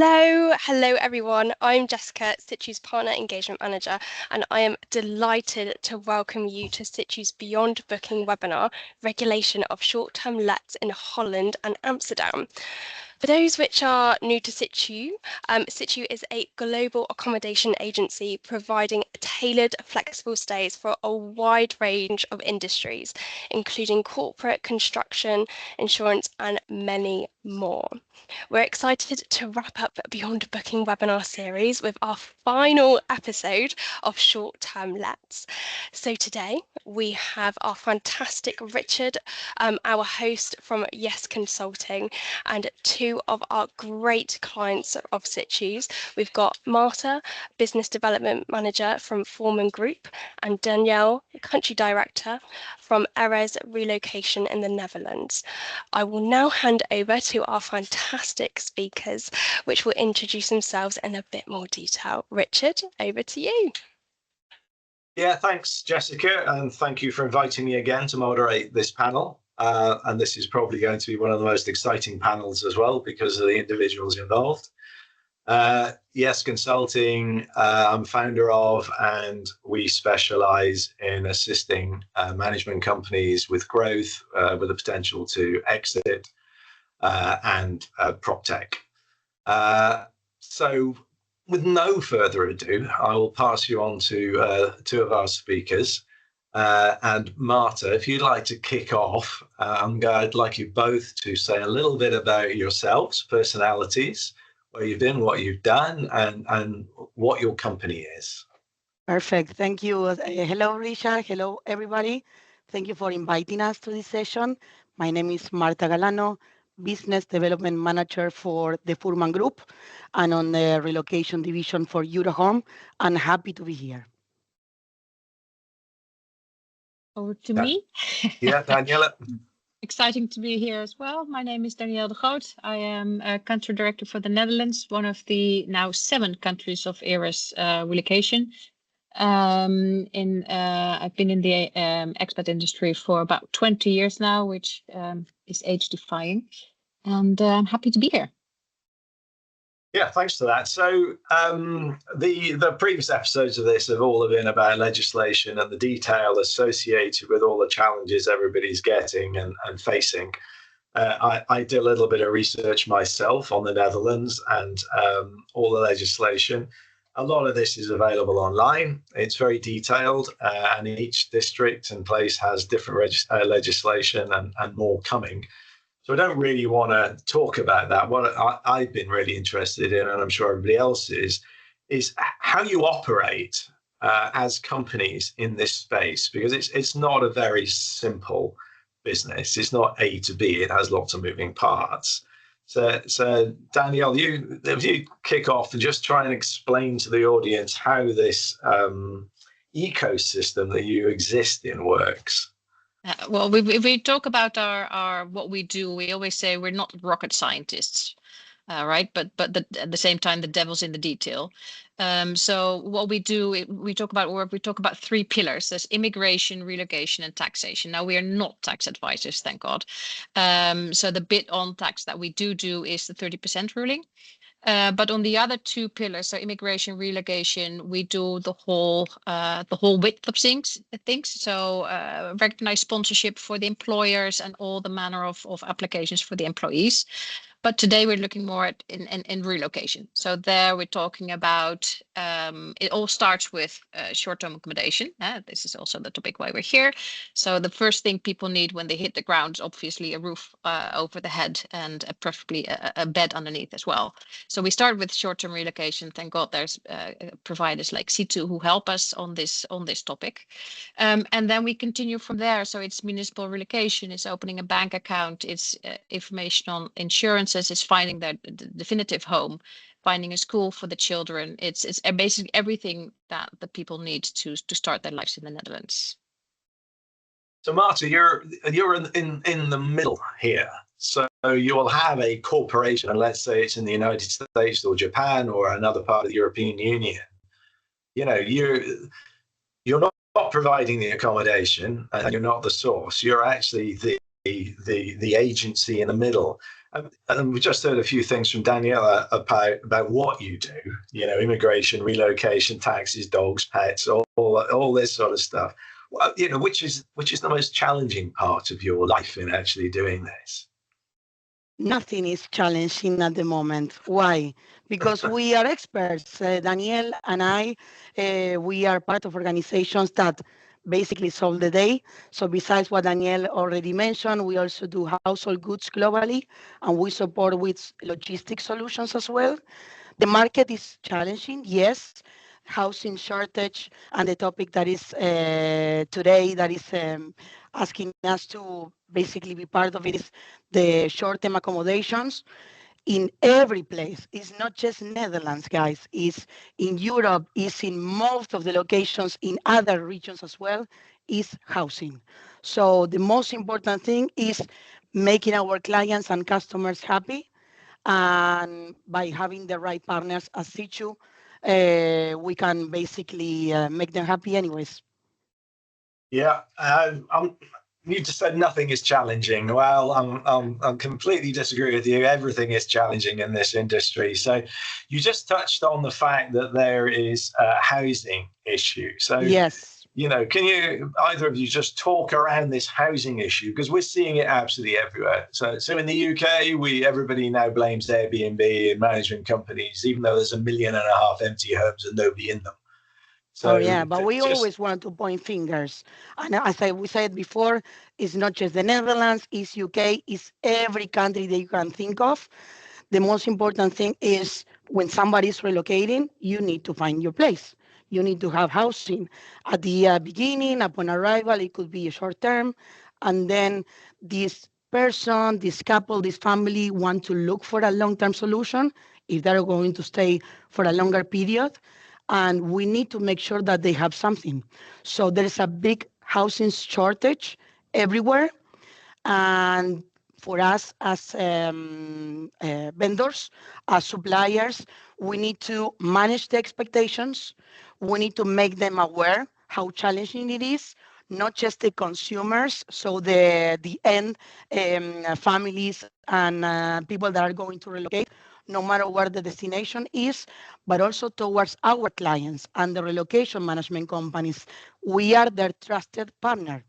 Hello everyone. I'm Jessica, Situ's Partner Engagement Manager, and I am delighted to welcome you to Situ's Beyond Booking webinar, Regulation of Short-Term Lets in Holland and Amsterdam. For those which are new to Situ, Situ is a global accommodation agency providing tailored flexible stays for a wide range of industries, including corporate, construction, insurance, and many more. We're excited to wrap up Beyond Booking webinar series with our final episode of short-term lets. So today we have our fantastic Richard, our host from Yes Consulting, and two of our great clients of Situ's. We've got Marta, Business Development Manager from Voerman Group, and Daniëlle, Country Director from Eres Relocation in the Netherlands. I will now hand over to our fantastic speakers, which will introduce themselves in a bit more detail. Richard, over to you. Yeah, thanks, Jessica, and thank you for inviting me again to moderate this panel. And this is probably going to be one of the most exciting panels as well because of the individuals involved. Yes Consulting, I'm founder of, and we specialize in assisting management companies with growth, with the potential to exit, and prop tech. So with no further ado, I will pass you on to two of our speakers. And Marta, if you'd like to kick off, I'd like you both to say a little bit about yourselves, personalities, where you've been, what you've done, and what your company is. Perfect. Thank you. Hello, Richard. Hello, everybody. Thank you for inviting us to this session. My name is Marta Galano, Business Development Manager for the Voerman Group and on the Relocation Division for Eurohome. I'm happy to be here. Over to me. Yeah, Daniëlle. Exciting to be here as well. My name is Daniëlle de Groot. I am a country director for the Netherlands, one of the now 7 countries of Eres Relocation. I've been in the expat industry for about 20 years now, which is age-defying, and I'm happy to be here. Yeah, thanks for that. So the previous episodes of this have all been about legislation and the detail associated with all the challenges everybody's getting and facing. I did a little bit of research myself on the Netherlands and all the legislation. A lot of this is available online. It's very detailed, and each district and place has different legislation and more coming. So I don't really want to talk about that. What I've been really interested in, and I'm sure everybody else is how you operate as companies in this space, because it's not a very simple business. It's not A to B. It has lots of moving parts. So Daniëlle, if you kick off and just try and explain to the audience how this ecosystem that you exist in works. Well, if we talk about our what we do, we always say we're not rocket scientists, right? But at the same time, the devil's in the detail. So what we do, we talk about work. We talk about 3 pillars: there's immigration, relocation, and taxation. Now, we are not tax advisors, thank God. So the bit on tax that we do is the 30% ruling. But on the other 2 pillars, so immigration, relocation, we do the whole width of things. So recognize sponsorship for the employers and all the manner of applications for the employees. But today we're looking more at in relocation. So there we're talking about, it all starts with short-term accommodation. This is also the topic why we're here. So the first thing people need when they hit the ground is obviously a roof over the head and preferably a bed underneath as well. So we start with short-term relocation. Thank God there's providers like Situ who help us on this topic. And then we continue from there. So it's municipal relocation, it's opening a bank account, it's information on insurance, it's finding their definitive home, finding a school for the children. It's basically everything that the people need to start their lives in the Netherlands. So Marta, you're in the middle here. So you will have a corporation, and let's say it's in the United States or Japan or another part of the European Union. You know, you're not providing the accommodation, and you're not the source. You're actually the agency in the middle. And we just heard a few things from Daniëlle about what you do, immigration, relocation, taxes, dogs, pets, all this sort of stuff. Well, which is the most challenging part of your life in actually doing this? Nothing is challenging at the moment. Why? Because we are experts. Danielle and I, we are part of organizations that basically solve the day. So besides what Danielle already mentioned, we also do household goods globally, and we support with logistic solutions as well. The market is challenging, yes. Housing shortage and the topic that is today that is asking us to basically be part of it is the short-term accommodations in every place. It's not just Netherlands, guys. It's in Europe, it's in most of the locations in other regions as well, is housing. So the most important thing is making our clients and customers happy, and by having the right partners as Situ, we can basically make them happy anyways. Yeah, you just said nothing is challenging. Well, I'm completely disagree with you. Everything is challenging in this industry. So, you just touched on the fact that there is a housing issue. So, yes. Can you either of you just talk around this housing issue, because we're seeing it absolutely everywhere. So in the UK, everybody now blames Airbnb and management companies, even though there's 1.5 million empty homes and nobody in them. So yeah, but we always want to point fingers. And as we said before, it's not just the Netherlands, it's UK, it's every country that you can think of. The most important thing is when somebody is relocating, you need to find your place. You need to have housing. At the beginning, upon arrival, it could be a short term. And then this person, this couple, this family want to look for a long-term solution if they're going to stay for a longer period. And we need to make sure that they have something. So there is a big housing shortage everywhere. And for us as vendors, as suppliers, we need to manage the expectations. We need to make them aware how challenging it is, not just the consumers, so the end families and people that are going to relocate, no matter where the destination is, but also towards our clients and the relocation management companies. We are their trusted partner.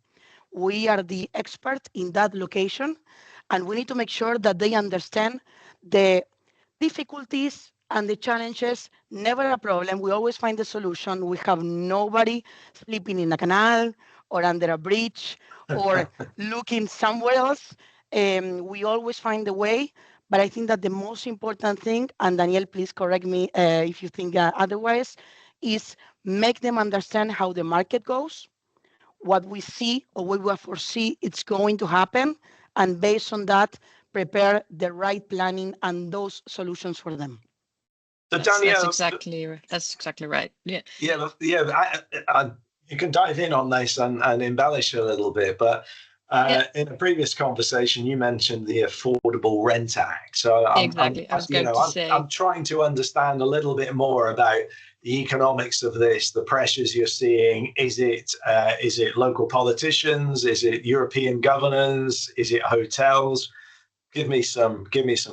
We are the expert in that location, and we need to make sure that they understand the difficulties and the challenges. Never a problem. We always find a solution. We have nobody sleeping in a canal or under a bridge or looking somewhere else. We always find a way. But I think that the most important thing, and Danielle, please correct me if you think otherwise, is make them understand how the market goes, what we see or what we foresee it's going to happen, and based on that, prepare the right planning and those solutions for them. So That's exactly right. Yeah. You can dive in on this and embellish a little bit, but in a previous conversation, you mentioned the Affordable Rent Act. So I'm trying to understand a little bit more about the economics of this, the pressures you're seeing. Is it local politicians? Is it European governors? Is it hotels? Give me some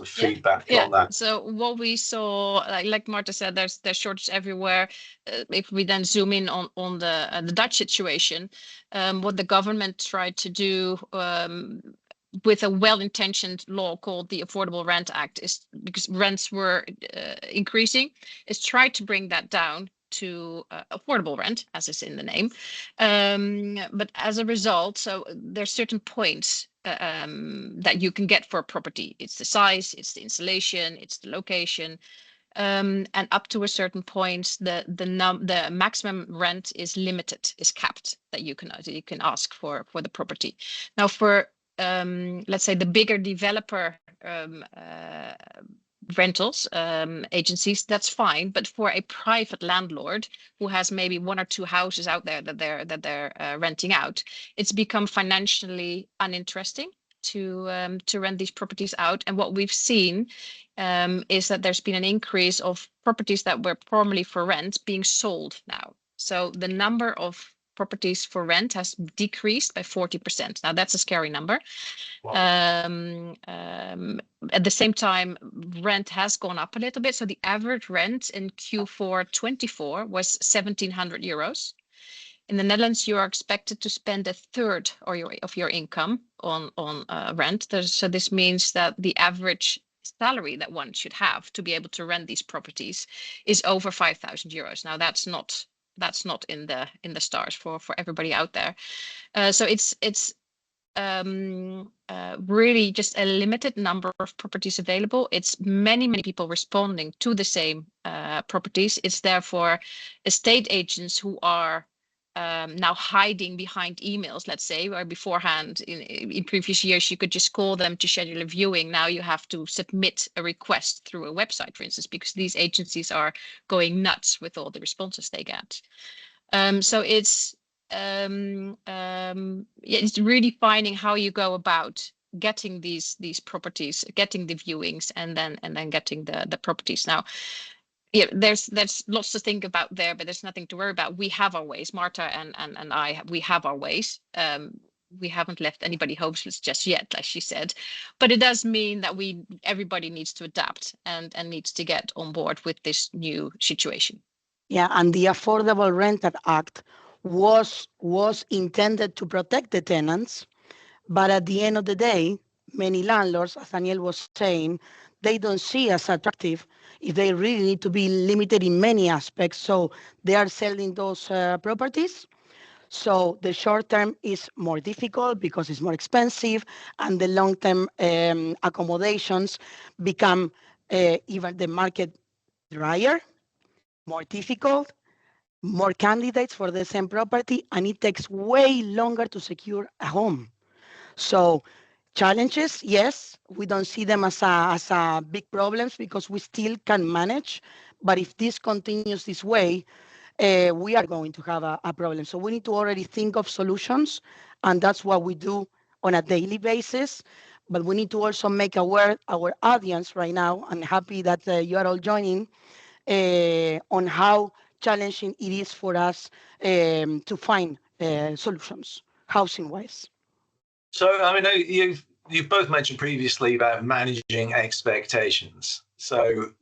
feedback on that. So what we saw, like Marta said, there's shortage everywhere. If we then zoom in on the Dutch situation, what the government tried to do with a well-intentioned law called the Affordable Rent Act, is because rents were increasing, is try to bring that down to affordable rent, as is in the name. But as a result, so there's certain points that you can get for a property. It's the size, it's the installation, it's the location, and up to a certain point, the maximum rent is limited, is capped, that you can ask for the property. Now, for let's say the bigger developer rentals agencies, that's fine. But for a private landlord who has maybe 1 or 2 houses out there that they're renting out, it's become financially uninteresting to rent these properties out. And what we've seen is that there's been an increase of properties that were formerly for rent being sold now. So the number of properties for rent has decreased by 40%. Now that's a scary number. Wow. At the same time, rent has gone up a little bit. So the average rent in Q4 24 was 1,700 euros. In the Netherlands, you are expected to spend a third of your income on rent. So this means that the average salary that one should have to be able to rent these properties is over 5,000 euros. Now that's not in the stars for everybody out there. So it's really just a limited number of properties available. It's many people responding to the same properties. It's therefore estate agents who are now hiding behind emails, let's say, where beforehand in previous years you could just call them to schedule a viewing. Now you have to submit a request through a website, for instance, because these agencies are going nuts with all the responses they get. So it's it's really finding how you go about getting these properties, getting the viewings, and then getting the properties. Now, yeah, there's lots to think about there, but there's nothing to worry about. We have our ways, Marta and I. We have our ways. We haven't left anybody hopeless just yet, like she said, but it does mean that everybody needs to adapt and needs to get on board with this new situation. Yeah, and the Affordable Rental Act was intended to protect the tenants, but at the end of the day, many landlords, as Danielle was saying, they don't see as attractive if they really need to be limited in many aspects. So they are selling those properties. So the short term is more difficult because it's more expensive, and the long term accommodations become even the market drier, more difficult, more candidates for the same property, and it takes way longer to secure a home. So challenges, yes, we don't see them as a big problems because we still can manage. But if this continues this way, we are going to have a problem. So we need to already think of solutions, and that's what we do on a daily basis. But we need to also make aware our audience right now. I'm happy that you are all joining on how challenging it is for us to find solutions housing-wise. So, I mean, you've both mentioned previously about managing expectations. So,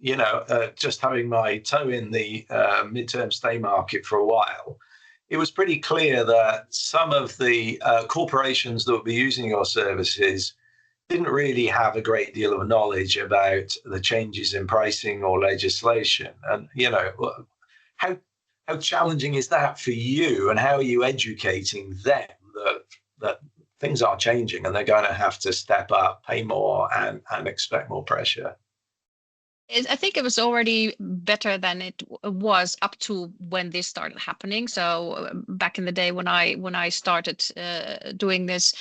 just having my toe in the midterm stay market for a while, it was pretty clear that some of the corporations that would be using your services didn't really have a great deal of knowledge about the changes in pricing or legislation. And, how challenging is that for you, and how are you educating them that things are changing and they're going to have to step up, pay more, and expect more pressure? I think it was already better than it was up to when this started happening. So back in the day when I started doing this,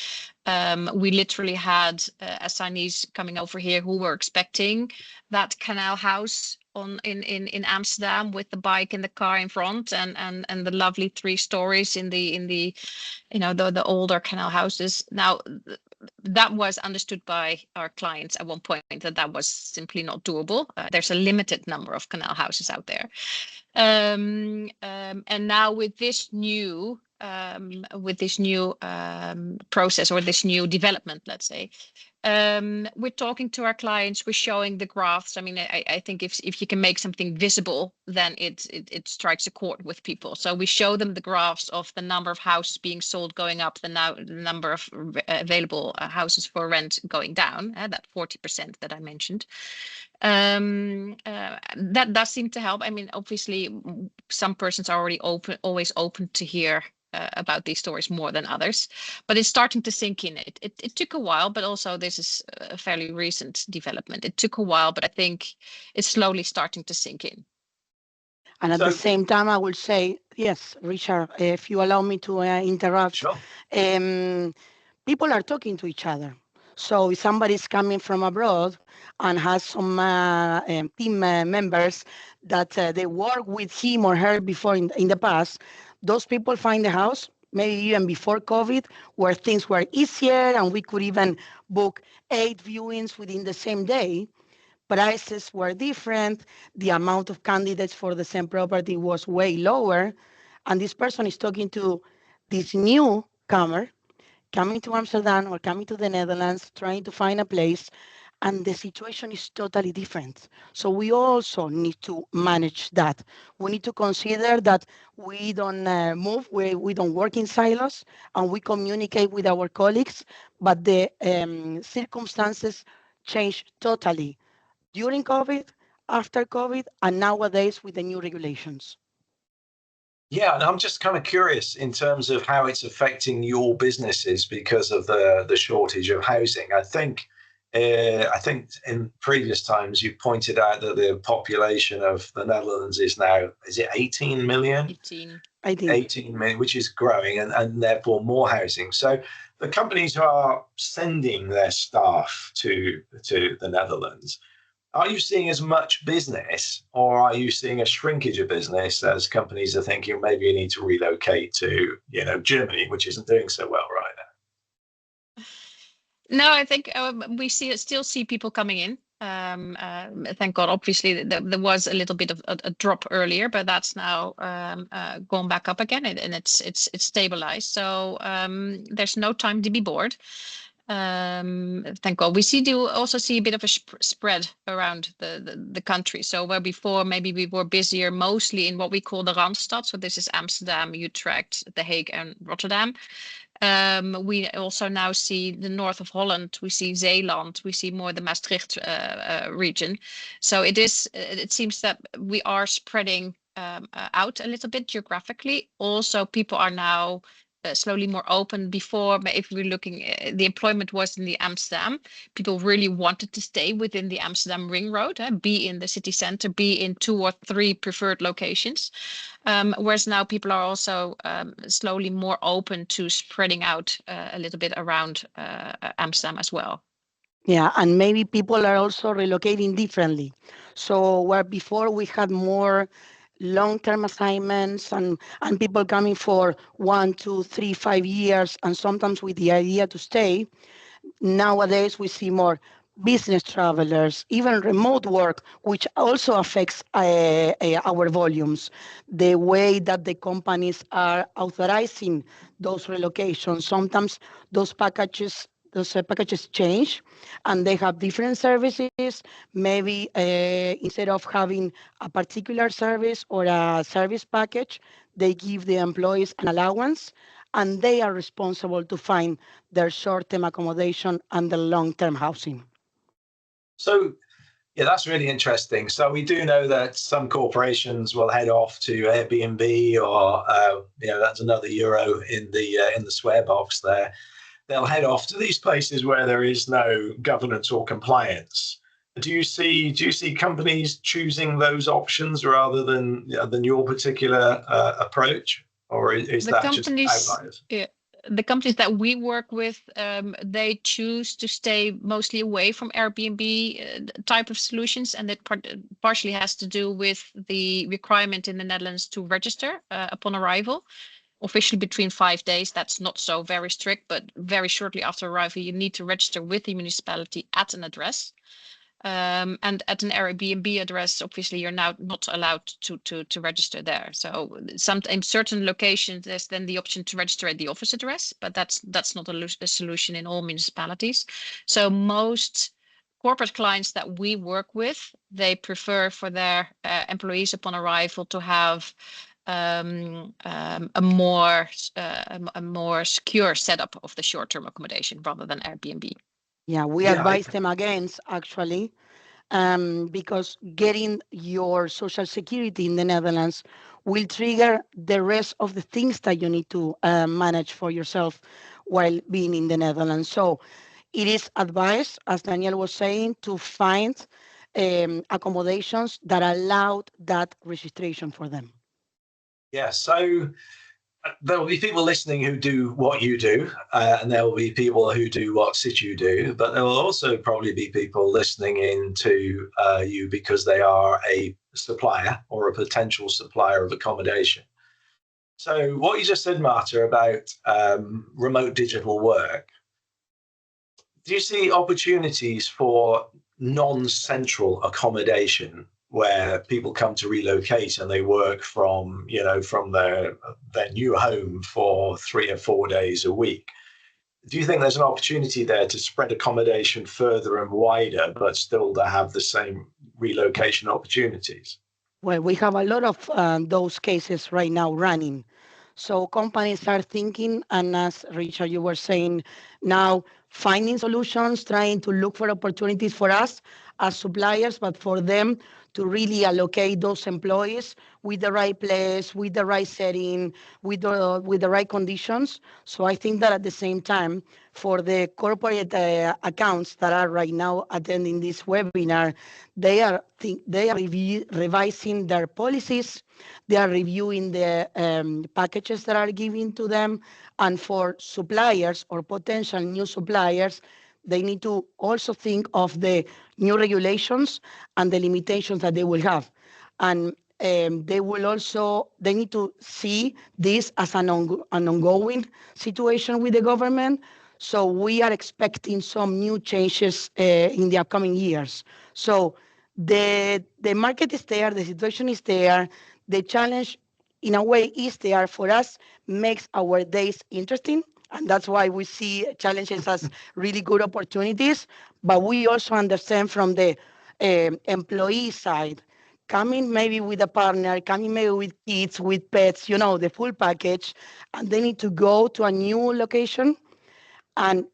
we literally had assignees coming over here who were expecting that canal house in Amsterdam with the bike in the car in front and the lovely 3 stories in the the older canal houses. Now that was understood by our clients at one point that was simply not doable. There's a limited number of canal houses out there. And now with this new process or this new development, let's say, we're talking to our clients, we're showing the graphs. I mean, I think if you can make something visible, then it strikes a chord with people. So we show them the graphs of the number of houses being sold going up, the number of available houses for rent going down, that 40% that I mentioned. That does seem to help. I mean, obviously, some persons are always open to hear about these stories more than others, but it's starting to sink in. It took a while, but also this is a fairly recent development. It took a while, but I think it's slowly starting to sink in. And at the same time, I will say, yes, Richard, if you allow me to interrupt, Sure. People are talking to each other. So if somebody's coming from abroad and has some team members that they work with him or her before in the past, those people find the house, maybe even before COVID, where things were easier and we could even book 8 viewings within the same day. Prices were different. The amount of candidates for the same property was way lower. And this person is talking to this newcomer coming to Amsterdam or coming to the Netherlands, trying to find a place, and the situation is totally different. So we also need to manage that. We need to consider that we don't move, we don't work in silos, and we communicate with our colleagues, but the circumstances change totally during COVID, after COVID, and nowadays with the new regulations. Yeah, and I'm just kind of curious in terms of how it's affecting your businesses because of the shortage of housing. I think in previous times you pointed out that the population of the Netherlands is now, is it 18 million? 18. 18 million, which is growing, and therefore more housing. So the companies who are sending their staff to the Netherlands, are you seeing as much business, or are you seeing a shrinkage of business as companies are thinking maybe you need to relocate to, Germany, which isn't doing so well right now? No, I think we still see people coming in. Thank God. Obviously, there was a little bit of a drop earlier, but that's now gone back up again, and it's stabilized. So there's no time to be bored. Thank God. We also see a bit of a spread around the country. So where before maybe we were busier mostly in what we call the Randstad. So this is Amsterdam, Utrecht, The Hague, and Rotterdam. We also now see the north of Holland. We see Zeeland. We see more the Maastricht region. So it seems that we are spreading out a little bit geographically. Also, people are now slowly more open. Before, if we're looking, the employment was in the Amsterdam. People really wanted to stay within the Amsterdam ring road, be in the city center, be in 2 or 3 preferred locations. Whereas now people are also slowly more open to spreading out a little bit around Amsterdam as well. Yeah, and maybe people are also relocating differently. So where before we had more long-term assignments and people coming for 1, 2, 3, 5 years, and sometimes with the idea to stay, nowadays we see more business travelers, even remote work, which also affects our volumes. The way that the companies are authorizing those relocations, sometimes those packages change, and they have different services. Maybe instead of having a particular service or a service package, they give the employees an allowance, and they are responsible to find their short-term accommodation and the long-term housing. So, yeah, that's really interesting. So we do know that some corporations will head off to Airbnb, or that's another euro in the swear box there. They'll head off to these places where there is no governance or compliance. Do you see companies choosing those options rather than your particular approach, or is that just outliers? Yeah. The companies that we work with, they choose to stay mostly away from Airbnb type of solutions, and that partially has to do with the requirement in the Netherlands to register upon arrival. Officially between 5 days, that's not so very strict, but very shortly after arrival, you need to register with the municipality at an address. And at an Airbnb address, obviously, you're now not allowed to register there. So sometimes certain locations, there's then the option to register at the office address, but that's not a solution in all municipalities. So most corporate clients that we work with, they prefer for their employees upon arrival to have a more secure setup of the short-term accommodation rather than Airbnb. Yeah, we advise them against, actually, because getting your social security in the Netherlands will trigger the rest of the things that you need to manage for yourself while being in the Netherlands. So it is advised, as Danielle was saying, to find accommodations that allowed that registration for them. Yeah, so there will be people listening who do what you do, and there will be people who do what Situ do, but there will also probably be people listening in to you because they are a supplier or a potential supplier of accommodation. So what you just said, Marta, about remote digital work, do you see opportunities for non-central accommodation where people come to relocate and they work from, from their new home for 3 or 4 days a week. Do you think there's an opportunity there to spread accommodation further and wider, but still to have the same relocation opportunities? Well, we have a lot of those cases right now running. So companies are thinking, and as Richard, you were saying, now finding solutions, trying to look for opportunities for us as suppliers, but for them to really allocate those employees with the right place, with the right setting, with the right conditions. So I think that at the same time, for the corporate accounts that are right now attending this webinar, they are revising their policies. They are reviewing the packages that are given to them. And for suppliers or potential new suppliers, they need to also think of the new regulations and the limitations that they will have. And they need to see this as an ongoing situation with the government. So we are expecting some new changes in the upcoming years. So the market is there, the situation is there, the challenge in a way is there for us, makes our days interesting. And that's why we see challenges as really good opportunities. But we also understand from the employee side, coming maybe with a partner, coming maybe with kids, with pets, the full package, and they need to go to a new location. And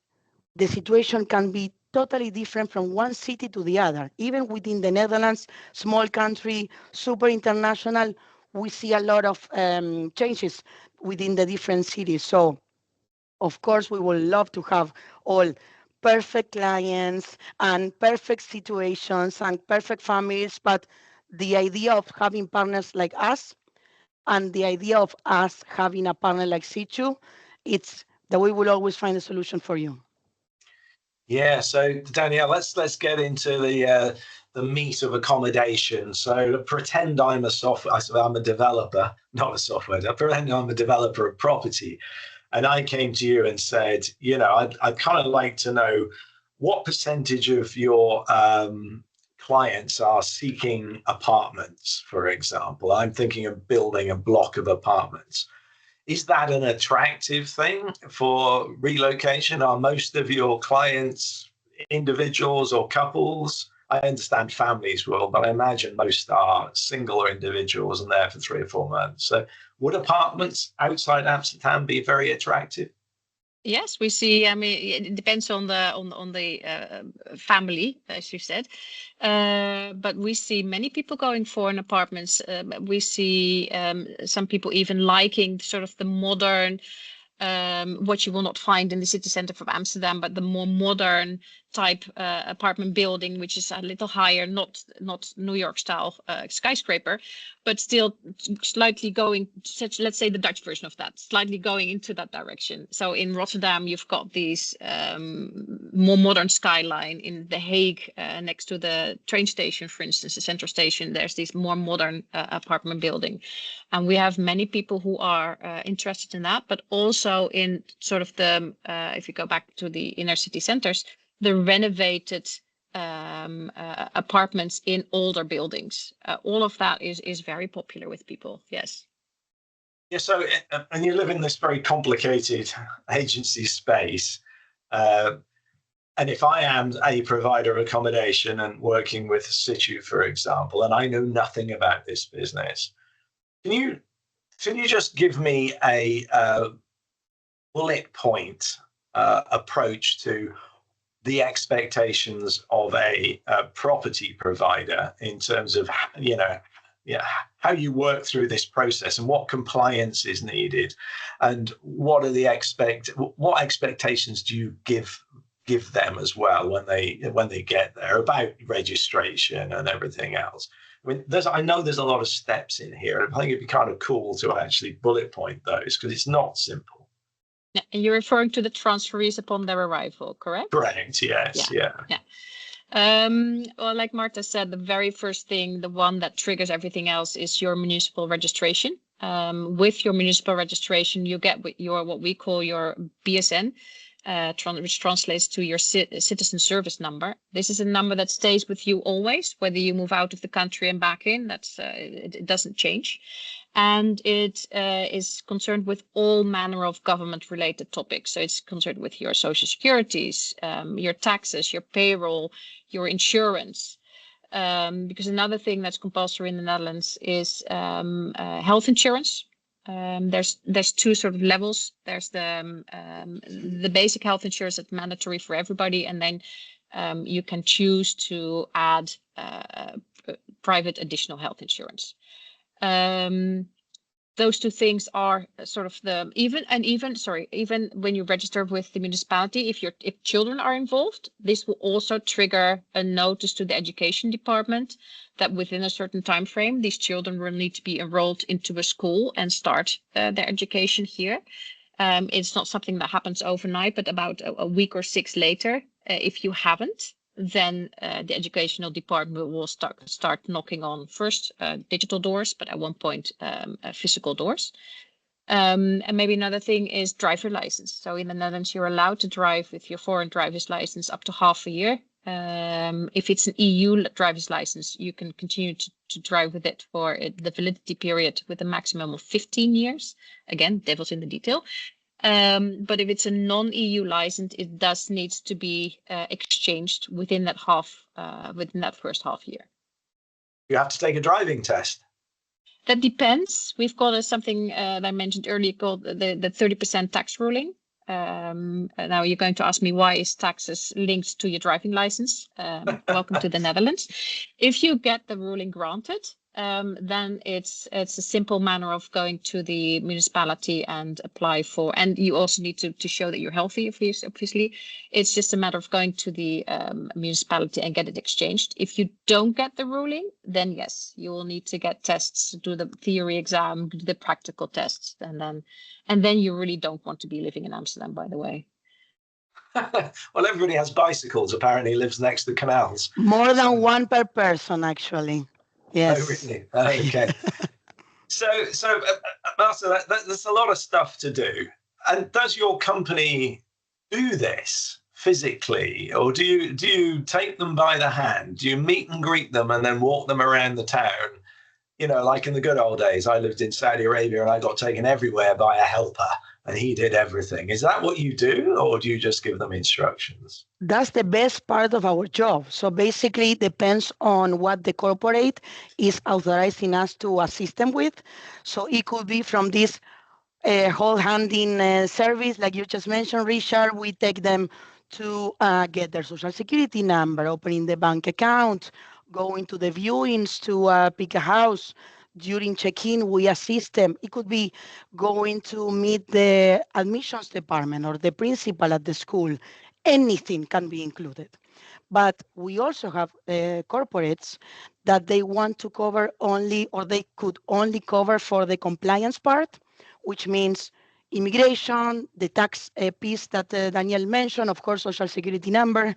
the situation can be totally different from one city to the other. Even within the Netherlands, small country, super international, we see a lot of changes within the different cities. So, of course, we would love to have all perfect clients and perfect situations and perfect families, but the idea of having partners like us and the idea of us having a partner like Situ, it's that we will always find a solution for you. Yeah, so Danielle, let's get into the meat of accommodation. So pretend I'm a developer, not a software. Pretend I'm a developer of property, and I came to you and said, I'd kind of like to know what percentage of your clients are seeking apartments, for example. I'm thinking of building a block of apartments. Is that an attractive thing for relocation? Are most of your clients individuals or couples? I understand families will, but I imagine most are single or individuals and there for 3 or 4 months. So would apartments outside Amsterdam be very attractive? Yes, we see. I mean, it depends on the family, as you said, but we see many people going for an apartments. We see some people even liking sort of the modern, what you will not find in the city center of Amsterdam, but the more modern type apartment building, which is a little higher, not New York style skyscraper, but still slightly going, let's say the Dutch version of that, slightly going into that direction. So in Rotterdam, you've got these more modern skyline. In The Hague, next to the train station, for instance, the central station, there's this more modern apartment building. And we have many people who are interested in that, but also in sort of the, if you go back to the inner city centers, the renovated apartments in older buildings. All of that is very popular with people. Yes. Yeah. So, and you live in this very complicated agency space. And if I am a provider of accommodation and working with Situ, for example, and I know nothing about this business, can you just give me a bullet point approach to the expectations of a property provider in terms of how you work through this process and what compliance is needed, and what are the expectations do you give them as well when they get there about registration and everything else? I mean, I know there's a lot of steps in here, and I think it'd be kind of cool to actually bullet point those because it's not simple. Yeah, and you're referring to the transferees upon their arrival, correct? Correct. Yes. Yeah. Well, like Marta said, the very first thing, the one that triggers everything else, is your municipal registration. With your municipal registration, you get what we call your BSN. which translates to your citizen service number. This is a number that stays with you always, whether you move out of the country and back in. It doesn't change. And it is concerned with all manner of government-related topics. So it's concerned with your social securities, your taxes, your payroll, your insurance. Because another thing that's compulsory in the Netherlands is health insurance. There's two sort of levels. There's the basic health insurance that's mandatory for everybody, and then you can choose to add private additional health insurance. Those two things are sort of even when you register with the municipality, if children are involved, this will also trigger a notice to the education department that within a certain time frame, these children will need to be enrolled into a school and start their education here. It's not something that happens overnight, but about a week or 6 later, if you haven't, then the educational department will start knocking on first digital doors, but at one point physical doors. And maybe another thing is driver license. So in the Netherlands, you're allowed to drive with your foreign driver's license up to half a year. If it's an EU driver's license, you can continue to drive with it for the validity period with a maximum of 15 years. Again, devil's in the detail. But if it's a non-EU license, it does needs to be exchanged within that first half year. You have to take a driving test. That depends. We've got something that I mentioned earlier called the 30% tax ruling. Now you're going to ask me, why is taxes linked to your driving license? Welcome to the Netherlands. If you get the ruling granted, then it's a simple manner of going to the municipality and apply for, and you also need to show that you're healthy, obviously. It's just a matter of going to the municipality and get it exchanged. If you don't get the ruling, then yes, you will need to get tests, do the theory exam, do the practical tests, and then you really don't want to be living in Amsterdam, by the way. Well, everybody has bicycles, apparently lives next to canals. More than one per person, actually. Yes. Oh, really? Okay. So Marta, there's a lot of stuff to do. And does your company do this physically, or do you take them by the hand? Do you meet and greet them and then walk them around the town? You know, like in the good old days, I lived in Saudi Arabia and I got taken everywhere by a helper and he did everything. Is that what you do, or do you just give them instructions? That's the best part of our job. So basically it depends on what the corporate is authorizing us to assist them with. So it could be from this whole handing service, like you just mentioned, Richard. We take them to get their social security number, opening the bank account, going to the viewings to pick a house. During check-in, we assist them. It could be going to meet the admissions department or the principal at the school. Anything can be included. But we also have corporates that they want to cover only, or they could only cover for the compliance part, which means immigration, the tax piece that Danielle mentioned, of course, social security number,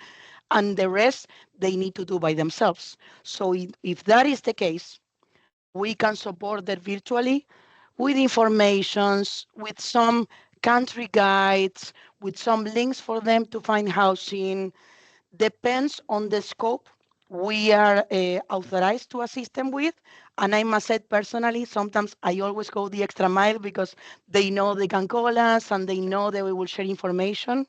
and the rest they need to do by themselves. So if that is the case, we can support that virtually with informations, with some country guides, with some links for them to find housing. Depends on the scope we are authorized to assist them with. And I must say personally, sometimes I always go the extra mile because they know they can call us and they know that we will share information.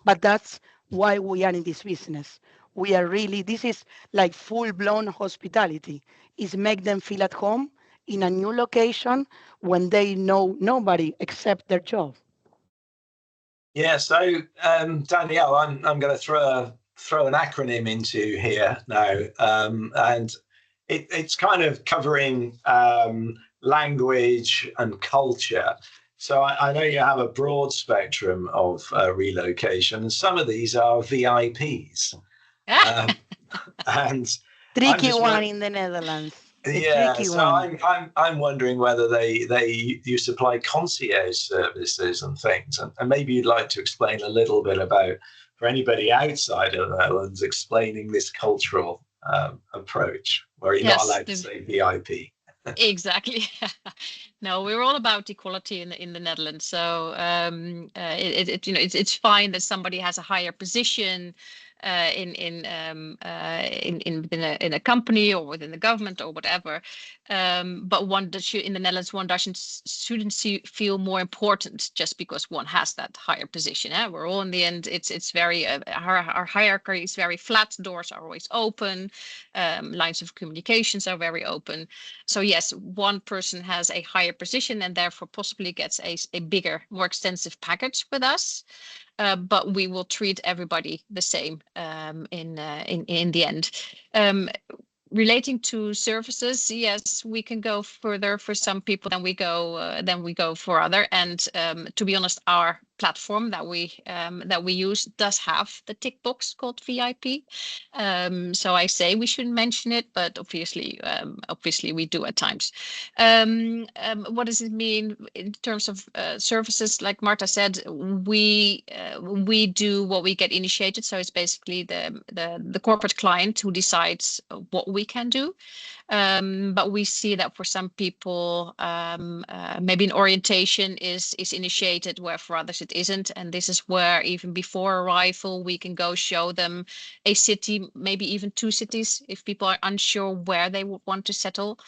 But that's why we are in this business. We are really, this is like full-blown hospitality. Is make them feel at home in a new location when they know nobody except their job. Yeah, so Danielle, I'm going to throw an acronym into here now, and it's kind of covering language and culture. So I know you have a broad spectrum of relocation, and some of these are VIPs. And tricky one in the Netherlands. Yeah, so I'm wondering whether you supply concierge services and things, and maybe you'd like to explain a little bit about, for anybody outside of the Netherlands, explaining this cultural approach where you're not allowed to say VIP. Exactly. No, we're all about equality in the Netherlands. So it's fine that somebody has a higher position in a company or within the government or whatever. But one that in the Netherlands, one shouldn't feel more important just because one has that higher position. We're all in the end. It's very our hierarchy is very flat. Doors are always open. Lines of communications are very open. So yes, one person has a higher position and therefore possibly gets a bigger, more extensive package with us. But we will treat everybody the same in the end. Relating to services, yes, we can go further for some people than we go for other. And to be honest, our platform that we use does have the tick box called VIP. So I say we shouldn't mention it, but obviously we do at times. What does it mean in terms of services? Like Marta said, we do what we get initiated. So it's basically the corporate client who decides what we can do. But we see that for some people, maybe an orientation is initiated, where for others it isn't. And this is where even before arrival, we can go show them a city, maybe even two cities, if people are unsure where they would want to settle.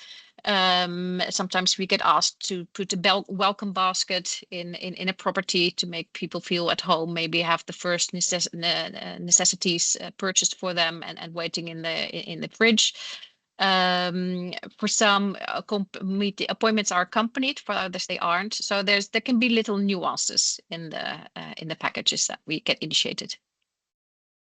Sometimes we get asked to put a welcome basket in a property to make people feel at home, maybe have the first necessities purchased for them and waiting in the fridge. For some appointments are accompanied, for others they aren't. So there can be little nuances in the packages that we get initiated.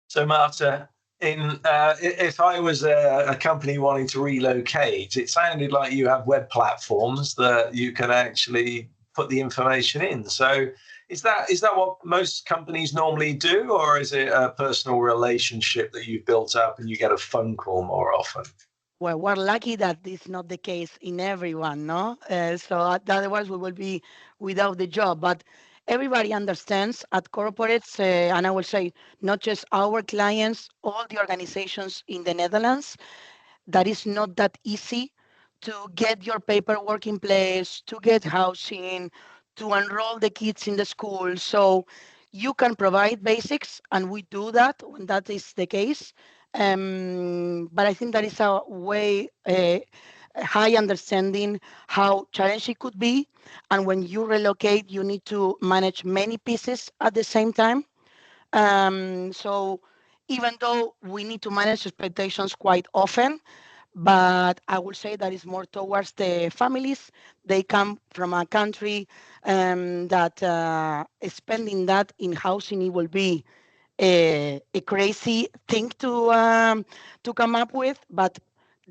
So Marta, if I was a company wanting to relocate, it sounded like you have web platforms that you can actually put the information in. So is that what most companies normally do, or is it a personal relationship that you've built up and you get a phone call more often? Well, we're lucky that this is not the case in everyone, no? So otherwise we will be without the job. But everybody understands at corporates, and I will say not just our clients, all the organizations in the Netherlands, that is not that easy to get your paperwork in place, to get housing, to enroll the kids in the school. So you can provide basics, and we do that when that is the case. But I think that is a way high understanding how challenging it could be. And when you relocate, you need to manage many pieces at the same time. So even though we need to manage expectations quite often, but I would say that is more towards the families. They come from a country that spending that in housing, it will be a crazy thing to come up with, but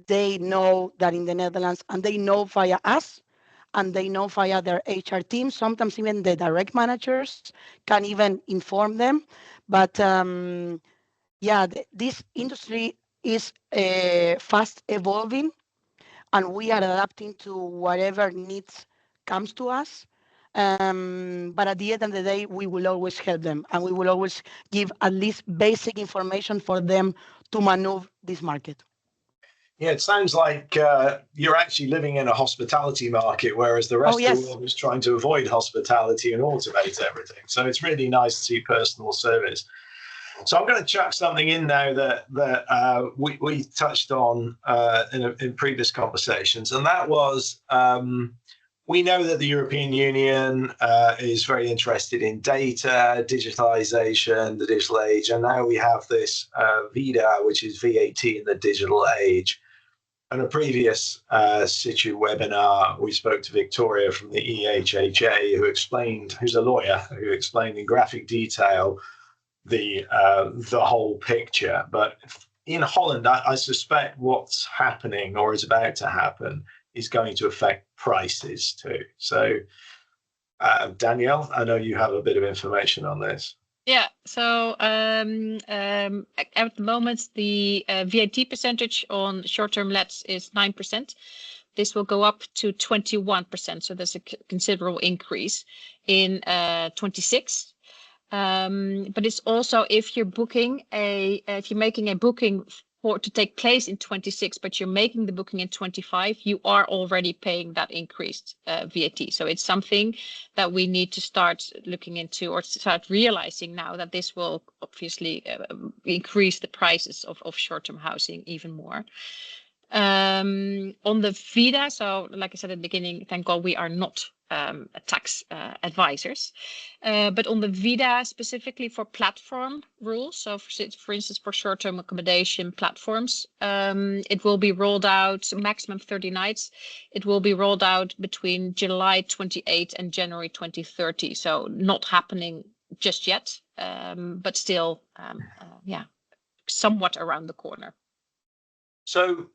they know that in the Netherlands, and they know via us, and they know via their HR team. Sometimes even the direct managers can even inform them. But yeah, this industry is fast evolving, and we are adapting to whatever needs comes to us. But at the end of the day, we will always help them, and we will always give at least basic information for them to maneuver this market. Yeah, it sounds like you're actually living in a hospitality market, whereas the rest of the world is trying to avoid hospitality and automate everything. So it's really nice to see personal service. So I'm going to chuck something in now that we touched on in previous conversations, and that was we know that the European Union is very interested in data, digitalization, the digital age, and now we have this VIDA, which is VAT in the digital age. In a previous Situ webinar, we spoke to Victoria from the EHHA, who's a lawyer, who explained in graphic detail the whole picture. But in Holland, I suspect what's happening or is about to happen is going to affect prices too. So Daniëlle, I know you have a bit of information on this. Yeah, so at the moment, the VAT percentage on short-term lets is 9%. This will go up to 21%, so there's a considerable increase in 26. But it's also if you're making a booking to take place in 26, but you're making the booking in 25, you are already paying that increased VAT. So it's something that we need to start looking into, or start realizing now, that this will obviously increase the prices of short-term housing even more. On the VIDA, so like I said at the beginning, thank God we are not tax advisors, but on the VIDA specifically for platform rules, so for instance for short-term accommodation platforms, it will be rolled out maximum 30 nights. It will be rolled out between July 28 and January 2030, so not happening just yet, but still somewhat around the corner. So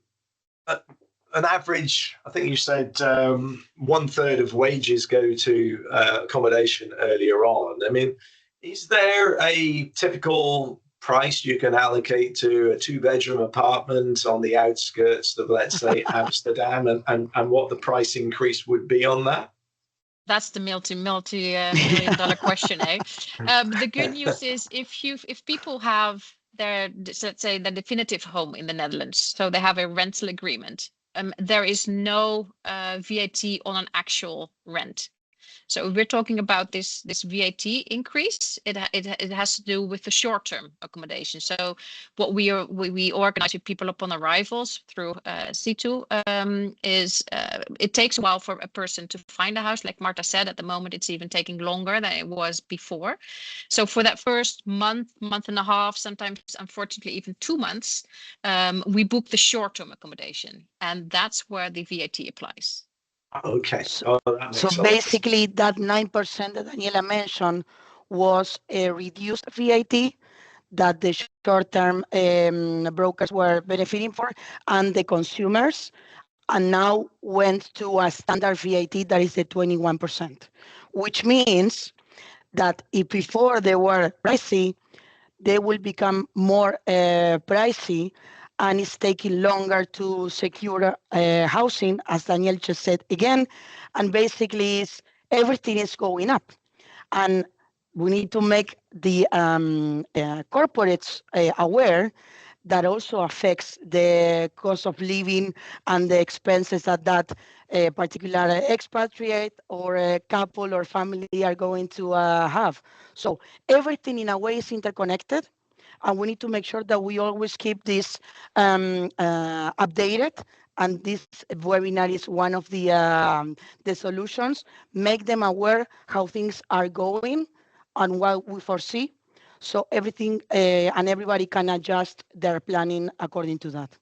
an average, I think you said 1/3 of wages go to accommodation earlier on. I mean, is there a typical price you can allocate to a 2-bedroom apartment on the outskirts of, let's say, Amsterdam, and what the price increase would be on that? That's the multi-million dollar question, eh? The good news is if people have their, let's say, the definitive home in the Netherlands, so they have a rental agreement, there is no VAT on an actual rent. So if we're talking about this VAT increase, it has to do with the short-term accommodation. So what we organize with people upon arrivals through Situ is it takes a while for a person to find a house. Like Marta said, at the moment it's even taking longer than it was before. So for that first month and a half, sometimes unfortunately even 2 months, we book the short-term accommodation, and that's where the VAT applies. Okay. So basically, that 9% that Daniela mentioned was a reduced VAT that the short-term brokers were benefiting for, and the consumers, and now went to a standard VAT that is the 21%, which means that if before they were pricey, they will become more pricey, and it's taking longer to secure housing, as Danielle just said again, and basically everything is going up, and we need to make the corporates aware that also affects the cost of living and the expenses that particular expatriate or a couple or family are going to have. So everything in a way is interconnected, and we need to make sure that we always keep this updated. And this webinar is one of the solutions. Make them aware how things are going and what we foresee, so everything and everybody can adjust their planning according to that.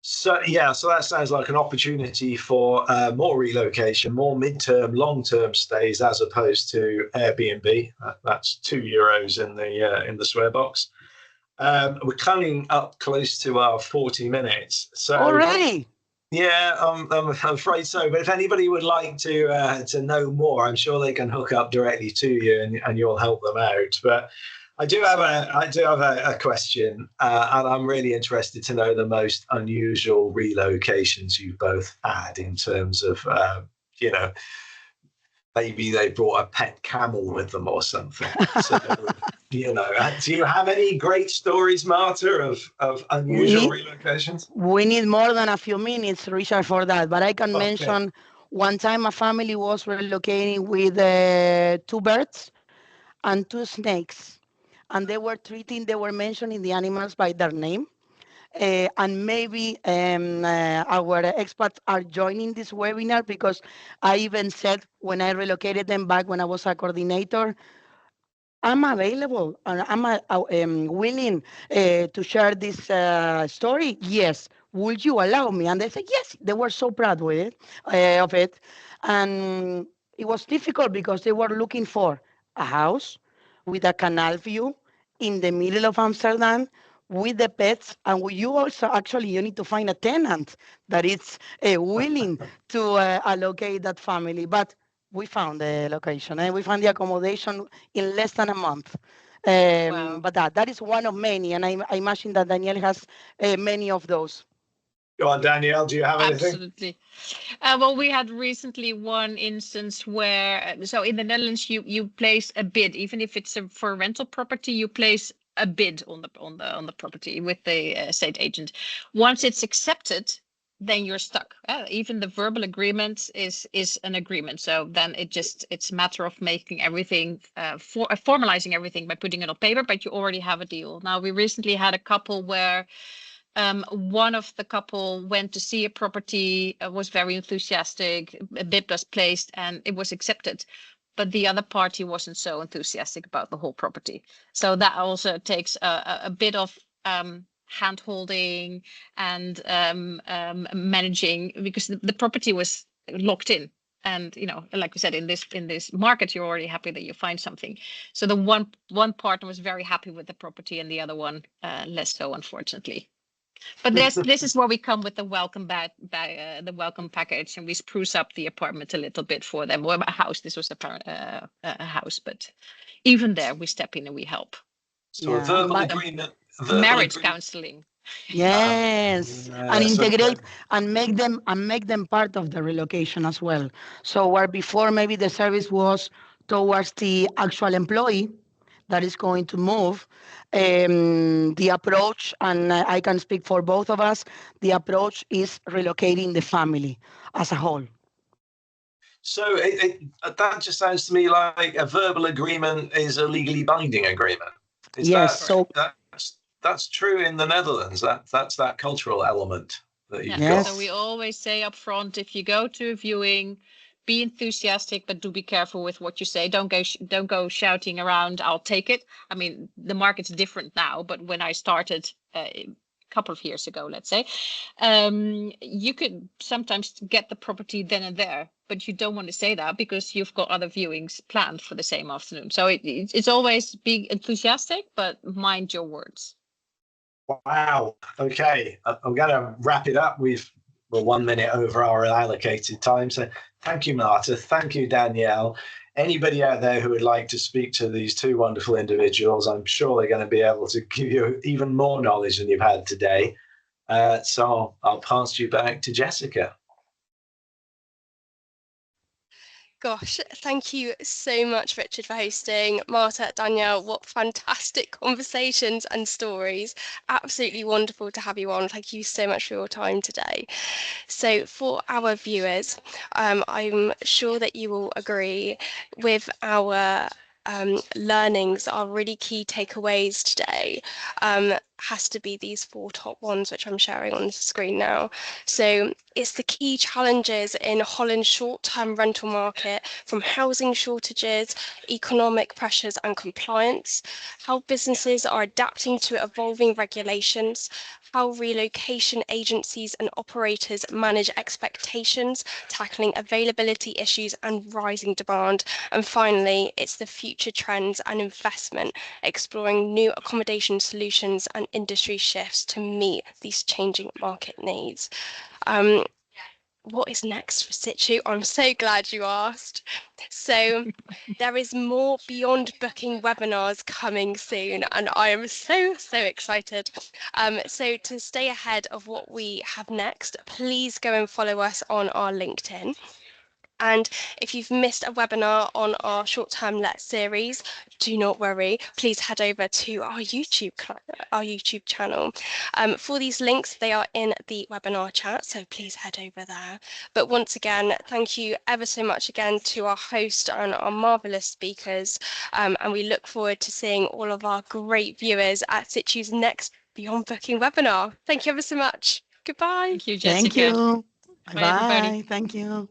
So yeah, so that sounds like an opportunity for more relocation, more midterm, long-term stays, as opposed to Airbnb. That's €2 in the swear box. We're coming up close to our 40 minutes. So already. Yeah, I'm afraid so. But if anybody would like to know more, I'm sure they can hook up directly to you, and you'll help them out. But I do have a question, and I'm really interested to know the most unusual relocations you've both had, in terms of maybe they brought a pet camel with them or something. So, do you have any great stories, Marta, of unusual relocations? We need more than a few minutes, Richard, for that. But I can mention one time a family was relocating with 2 birds and 2 snakes. And they were mentioning the animals by their name. And maybe our experts are joining this webinar, because I even said when I relocated them back when I was a coordinator, I'm available and I'm willing to share this story. Yes, would you allow me? And they said yes. They were so proud with of it, and it was difficult because they were looking for a house with a canal view in the middle of Amsterdam with the pets, and you also you need to find a tenant that is willing to allocate that family. But we found the location and we found the accommodation in less than a month. Wow. But that is one of many, and I imagine that Danielle has many of those. Go on, Danielle, do you have anything? Absolutely. Well, we had recently one instance where, so in the Netherlands, you place a bid, even if it's for a rental property, you place a bid on the property with the estate agent. Once it's accepted, then you're stuck. Even the verbal agreement is an agreement. So then it's a matter of making everything formalizing everything by putting it on paper, but you already have a deal. Now, we recently had a couple where one of the couple went to see a property, was very enthusiastic, a bid was placed, and it was accepted. But the other party wasn't so enthusiastic about the whole property. So that also takes a bit of hand holding and managing, because the property was locked in. And, you know, like we said, in this market, you're already happy that you find something. So the one partner was very happy with the property and the other one less so, unfortunately. But this is where we come with the welcome the welcome package, and we spruce up the apartment a little bit for them. Or a house. This was a house, but even there we step in and we help. So a verbal agreement. Marriage counseling. Yes, and integrate and make them part of the relocation as well. So where before maybe the service was towards the actual employee that is going to move, the approach, and I can speak for both of us, the approach is relocating the family as a whole. So that just sounds to me like a verbal agreement is a legally binding agreement. Is yes, that's true in the Netherlands. That's that cultural element that you've got. So we always say up front, if you go to a viewing, be enthusiastic, but do be careful with what you say. Don't go shouting around, I'll take it. I mean, the market's different now, but when I started a couple of years ago, let's say, you could sometimes get the property then and there, but you don't want to say that because you've got other viewings planned for the same afternoon. So it's always be enthusiastic, but mind your words. Wow. Okay. I'm going to wrap it up. We're 1 minute over our allocated time. So thank you, Marta. Thank you, Danielle. Anybody out there who would like to speak to these two wonderful individuals, I'm sure they're going to be able to give you even more knowledge than you've had today. So I'll pass you back to Jessica. Gosh, thank you so much, Richard, for hosting. Marta, Danielle, what fantastic conversations and stories. Absolutely wonderful to have you on. Thank you so much for your time today. So for our viewers, I'm sure that you will agree with our learnings. Our really key takeaways today has to be these 4 top ones, which I'm sharing on the screen now. So it's the key challenges in Holland's short-term rental market, from housing shortages, economic pressures and compliance, how businesses are adapting to evolving regulations, how relocation agencies and operators manage expectations, tackling availability issues and rising demand. And finally, it's the future trends and investment, exploring new accommodation solutions and industry shifts to meet these changing market needs. What is next for Situ? I'm so glad you asked. So there is more Beyond Booking webinars coming soon, and I am so excited. So to stay ahead of what we have next, please go and follow us on our LinkedIn. And if you've missed a webinar on our short-term let series, do not worry. Please head over to our YouTube channel. For these links, they are in the webinar chat, so please head over there. But once again, thank you ever so much again to our host and our marvelous speakers. And we look forward to seeing all of our great viewers at Situ's next Beyond Booking webinar. Thank you ever so much. Goodbye. Thank you, Jessica. Thank you. Bye, everybody. Bye. Thank you.